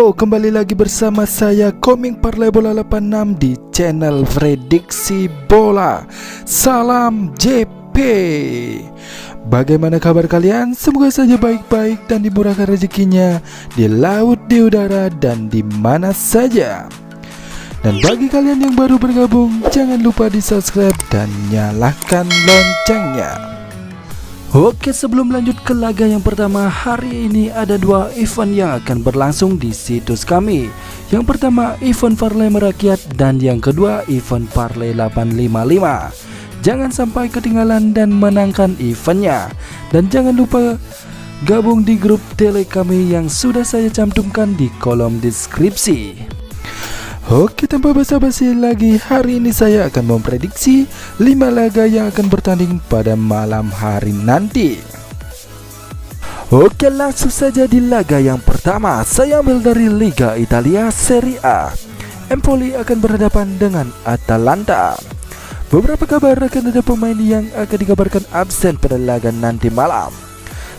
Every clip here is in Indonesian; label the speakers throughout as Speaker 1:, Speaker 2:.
Speaker 1: Yo, kembali lagi bersama saya Koming Parlay Bola 86 di channel Prediksi Bola. Salam JP. Bagaimana kabar kalian? Semoga saja baik-baik dan dimurahkan rezekinya di laut, di udara, dan di mana saja. Dan bagi kalian yang baru bergabung, jangan lupa di subscribe dan nyalakan loncengnya. Oke, sebelum lanjut ke laga yang pertama, hari ini ada dua event yang akan berlangsung di situs kami. Yang pertama event parlay merakyat dan yang kedua event parlay 855. Jangan sampai ketinggalan dan menangkan eventnya. Dan jangan lupa gabung di grup tele kami yang sudah saya cantumkan di kolom deskripsi. Oke, tanpa basa-basi lagi, hari ini saya akan memprediksi 5 laga yang akan bertanding pada malam hari nanti. Oke, langsung saja di laga yang pertama. Saya ambil dari Liga Italia Serie A. Empoli akan berhadapan dengan Atalanta. Beberapa kabar akan ada pemain yang akan dikabarkan absen pada laga nanti malam.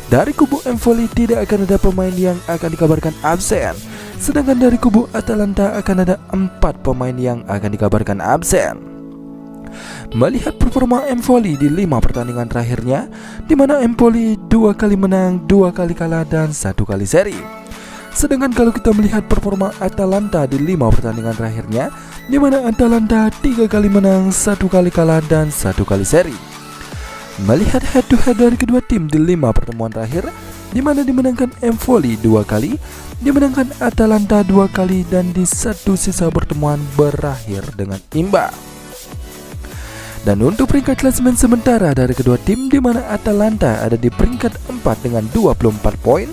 Speaker 1: Dari kubu Empoli tidak akan ada pemain yang akan dikabarkan absen. Sedangkan dari kubu Atalanta akan ada 4 pemain yang akan dikabarkan absen. Melihat performa Empoli di 5 pertandingan terakhirnya, di mana Empoli 2 kali menang, 2 kali kalah, dan 1 kali seri. Sedangkan kalau kita melihat performa Atalanta di 5 pertandingan terakhirnya, di mana Atalanta 3 kali menang, 1 kali kalah, dan 1 kali seri. Melihat head to head dari kedua tim di 5 pertemuan terakhir, di mana dimenangkan Empoli 2 kali, dimenangkan Atalanta 2 kali, dan di satu sisa pertemuan berakhir dengan imbang. Dan untuk peringkat klasemen sementara dari kedua tim, di mana Atalanta ada di peringkat 4 dengan 24 poin,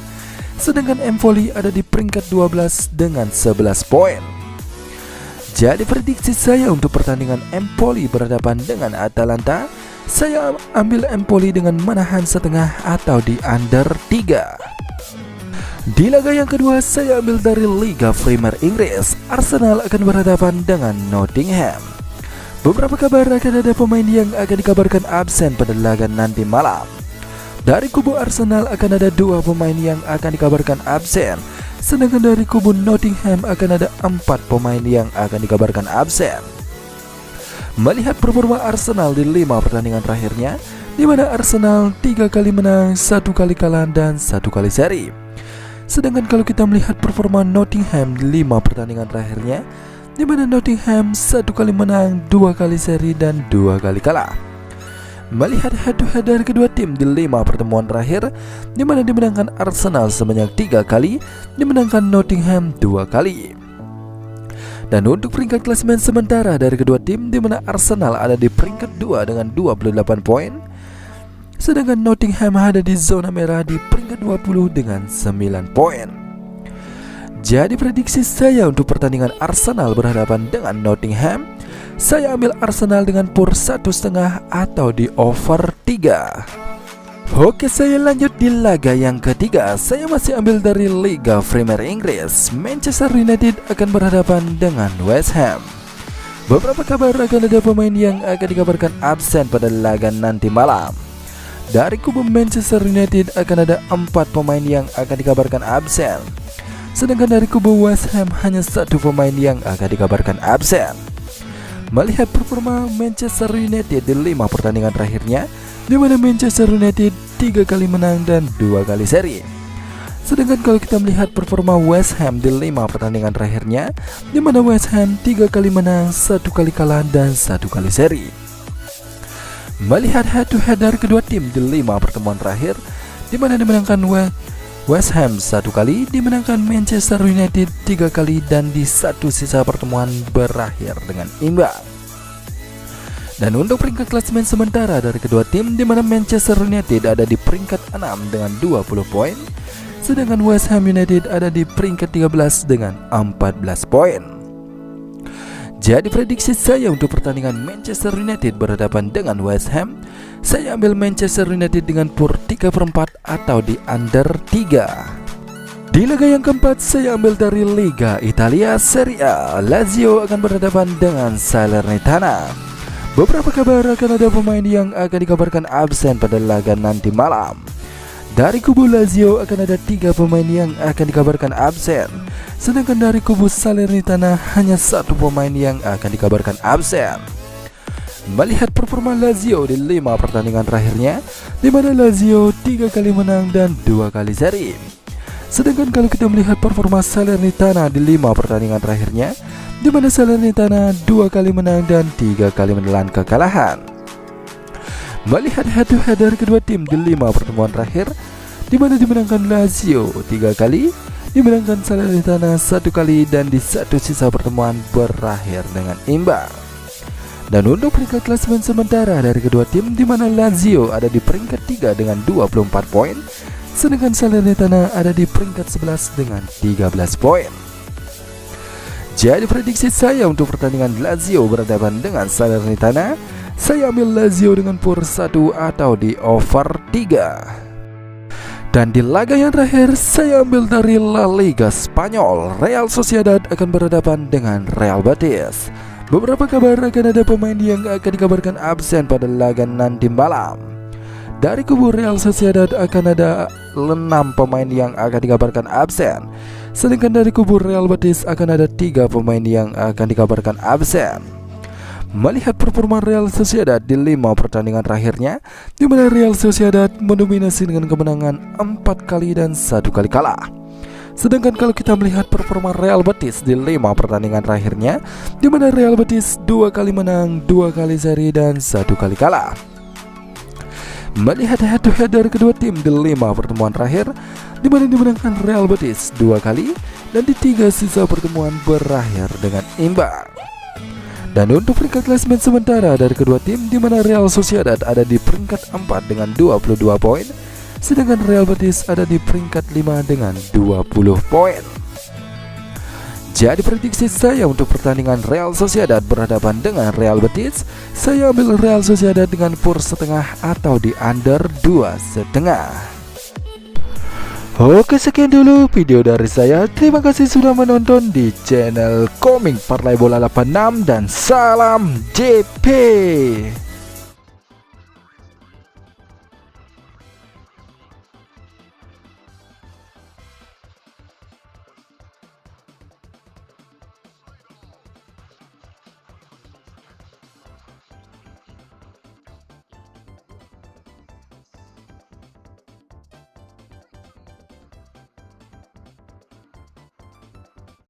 Speaker 1: sedangkan Empoli ada di peringkat 12 dengan 11 poin. Jadi prediksi saya untuk pertandingan Empoli berhadapan dengan Atalanta, saya ambil Empoli dengan menahan setengah atau di under 3. Di laga yang kedua, saya ambil dari Liga Premier Inggris. Arsenal akan berhadapan dengan Nottingham. Beberapa kabar akan ada pemain yang akan dikabarkan absen pada laga nanti malam. Dari kubu Arsenal akan ada 2 pemain yang akan dikabarkan absen. Sedangkan dari kubu Nottingham akan ada 4 pemain yang akan dikabarkan absen. Melihat performa Arsenal di 5 pertandingan terakhirnya, di mana Arsenal 3 kali menang, 1 kali kalah, dan 1 kali seri. Sedangkan kalau kita melihat performa Nottingham di 5 pertandingan terakhirnya, di mana Nottingham 1 kali menang, 2 kali seri, dan 2 kali kalah. Melihat head to head dari kedua tim di 5 pertemuan terakhir, di mana dimenangkan Arsenal sebanyak 3 kali, dimenangkan Nottingham 2 kali. Dan untuk peringkat klasemen sementara dari kedua tim, di mana Arsenal ada di peringkat 2 dengan 28 poin, sedangkan Nottingham ada di zona merah di peringkat 20 dengan 9 poin. Jadi prediksi saya untuk pertandingan Arsenal berhadapan dengan Nottingham, saya ambil Arsenal dengan PUR 1,5 atau di over 3. Oke, saya lanjut di laga yang ketiga. Saya masih ambil dari Liga Premier Inggris. Manchester United akan berhadapan dengan West Ham. Beberapa kabar akan ada pemain yang akan dikabarkan absen pada laga nanti malam. Dari kubu Manchester United akan ada 4 pemain yang akan dikabarkan absen. Sedangkan dari kubu West Ham hanya 1 pemain yang akan dikabarkan absen. Melihat performa Manchester United di 5 pertandingan terakhirnya, di mana Manchester United 3 kali menang dan 2 kali seri. Sedangkan kalau kita melihat performa West Ham di 5 pertandingan terakhirnya, di mana West Ham 3 kali menang, 1 kali kalah, dan 1 kali seri. Melihat head to head dari kedua tim di 5 pertemuan terakhir, di mana dimenangkan West Ham 1 kali, dimenangkan Manchester United 3 kali, dan di satu sisa pertemuan berakhir dengan imbang. Dan untuk peringkat klasemen sementara dari kedua tim, di mana Manchester United ada di peringkat 6 dengan 20 poin, sedangkan West Ham United ada di peringkat 13 dengan 14 poin. Jadi prediksi saya untuk pertandingan Manchester United berhadapan dengan West Ham, saya ambil Manchester United dengan PUR 3/4 atau di under 3. Di laga yang keempat, saya ambil dari Liga Italia Serie A. Lazio akan berhadapan dengan Salernitana. Beberapa kabar akan ada pemain yang akan dikabarkan absen pada laga nanti malam. Dari kubu Lazio akan ada 3 pemain yang akan dikabarkan absen, sedangkan dari kubu Salernitana hanya 1 pemain yang akan dikabarkan absen. Melihat performa Lazio di 5 pertandingan terakhirnya, di mana Lazio 3 kali menang dan 2 kali seri. Sedangkan kalau kita melihat performa Salernitana di 5 pertandingan terakhirnya, di mana Salernitana 2 kali menang dan 3 kali menelan kekalahan. Melihat head to head dari kedua tim di 5 pertemuan terakhir, di mana dimenangkan Lazio 3 kali, dimenangkan Salernitana 1 kali, dan di satu sisa pertemuan berakhir dengan imbang. Dan untuk peringkat klasemen sementara dari kedua tim, di mana Lazio ada di peringkat 3 dengan 24 poin, sedangkan Salernitana ada di peringkat 11 dengan 13 poin. Jadi prediksi saya untuk pertandingan Lazio berhadapan dengan Salernitana, saya ambil Lazio dengan PUR 1 atau di over 3. Dan di laga yang terakhir, saya ambil dari La Liga Spanyol. Real Sociedad akan berhadapan dengan Real Betis. Beberapa kabar akan ada pemain yang akan dikabarkan absen pada laga nanti malam. Dari kubu Real Sociedad akan ada 6 pemain yang akan dikabarkan absen, sedangkan dari kubu Real Betis akan ada 3 pemain yang akan dikabarkan absen. Melihat performa Real Sociedad di 5 pertandingan terakhirnya, di mana Real Sociedad mendominasi dengan kemenangan 4 kali dan 1 kali kalah. Sedangkan kalau kita melihat performa Real Betis di 5 pertandingan terakhirnya, di mana Real Betis 2 kali menang, 2 kali seri, dan 1 kali kalah. Melihat head to head dari kedua tim di 5 pertemuan terakhir, di mana dimenangkan Real Betis 2 kali, dan di 3 sisa pertemuan berakhir dengan imbang. Dan untuk peringkat klasemen sementara dari kedua tim, di mana Real Sociedad ada di peringkat 4 dengan 22 poin, sedangkan Real Betis ada di peringkat 5 dengan 20 poin. Jadi prediksi saya untuk pertandingan Real Sociedad berhadapan dengan Real Betis, saya ambil Real Sociedad dengan PUR setengah atau di under 2,5. Oke, sekian dulu video dari saya. Terima kasih sudah menonton di channel Komik Parlay Bola 86 dan salam JP.